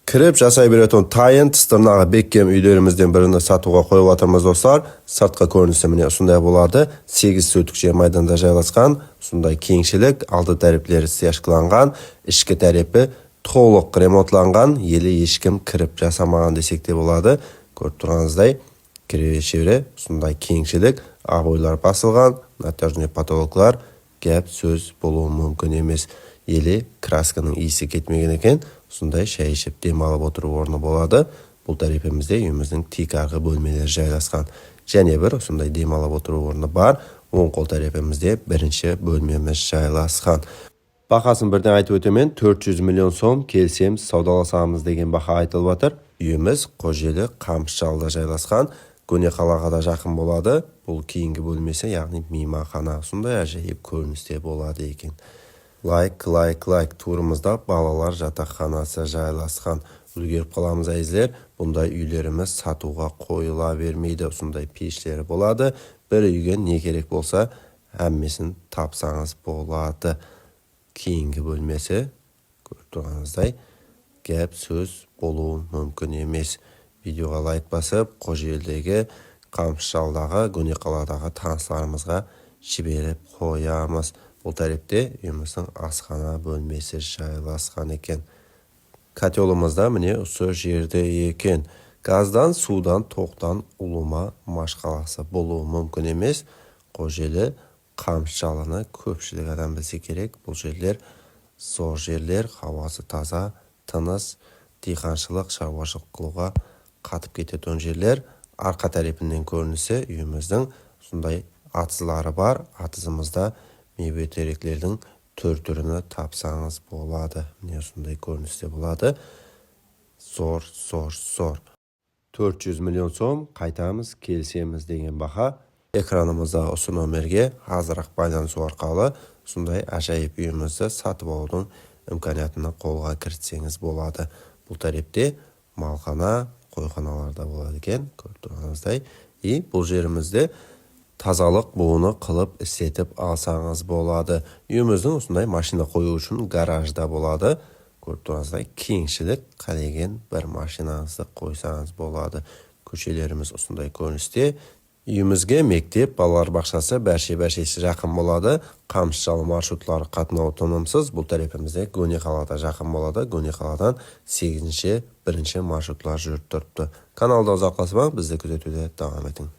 Kirib жасай berетін тайын тыстырнағы беккем үйлерімізден біріні сатуға қойып атырмыз достар. Сыртқы көрінісі міне осындай болады. 8 сөтік жер майданда жайласқан, сондай кеңшілік, алды тәріплері сияшқыланған, ішкі тәріпі толық ремонтланған, елі ешкім кіріп жасамаған десек те болады. Көріп тұрғаныңыздай, кіре шевре сондай кеңшілік, абойлар басылған, натяжный потолоклар гәп сөз болуы мүмкін емес. Елі красканың иісі кетмеген екен, сондай шай ішіп демалып отыру орны болады. Бұл тәрепімізде үйіміздің тек арғы бөлмелері жайласқан. Және бір сондай демалып отыру орны бар. Оң қол тәрепімізде бірінші бөлмеміз жайласқан. Бақасын бірден айтып өтемен 400 миллион сом келсем саудаласамыз деген бақа айтылып жатыр. Үйіміз Қожелі Қамысшалда жайласқан. Көне қалаға да жақын болады. Бұл кейінгі бөлмесі, яғни мейманхана. Сондай әжейіп көріністе болады екен. Лайк. Турымызда балалар жатақханасы жайласқан. Үлгеріп қаламыз әйзілер. Бұндай үйлеріміз сатуға қойыла бермейді. Сондай пештері болады. Бір үйге не керек болса, әммесін тапсаңыз болады. Кейінгі бөлмесі, көріп тұрғаныңыздай, гәп сөз болуы мүмкін емес. Видеоға лайк басып, Қожелдегі Қамысшалдағы, көне қаладағы таныстарымызға жіберіп қоямыз. Бұл тәрепте үйіміздің асхана бөлмесі жайласқан екен. Котелымызда міне осы жерде екен. Газдан, судан, тоқтан ұлыма машқаласы болуы мүмкін емес. Қожелі Қамысшалыны көпшілік адам білсе керек. Бұл жерлер зор жерлер, хауасы таза, тыныс, диқаншылық, шаруашылық қылуға қатып кететін жерлер. Арқа тәрепінен көрінісі үйіміздің сондай атызлары бар. Атызымызда мейве теректердің түр-түріні тапсаңыз болады. Міне сондай көріністе болады. Зор. 400 миллион сом қайтамыз, келсеміз деген бақа. Экранымызда осы номерге азырақ байланысу арқылы сондай ажайып үйімізді сатып алудың имканиятына қолға кіртсеңіз болады. Бұл тәрепте малхана, қойханаларда болады екен, көріп тұрғаныңыздай. Бұл жерімізде тазалық буыны қылып істетіп алсаңыз болады. Үйіміздің осындай машина қою үшін гаражда болады. Көріп тұрғаныңыздай кеңшілік қалеген бір машинаңызды қойсаңыз болады. Көшелеріміз осындай көріністе. Үйімізге мектеп, балалар бақшасы бәрше-бәршесі жақын болады. Қамысшалы маршрутлары қатынауы тынымсыз. Бұл тәрепімізде көне қалада жақын болады. Көне қаладан 8-1 маршрутлар жүріп тұрыпты. Каналда ұзақласпаң, бізді күзетуде давам етің.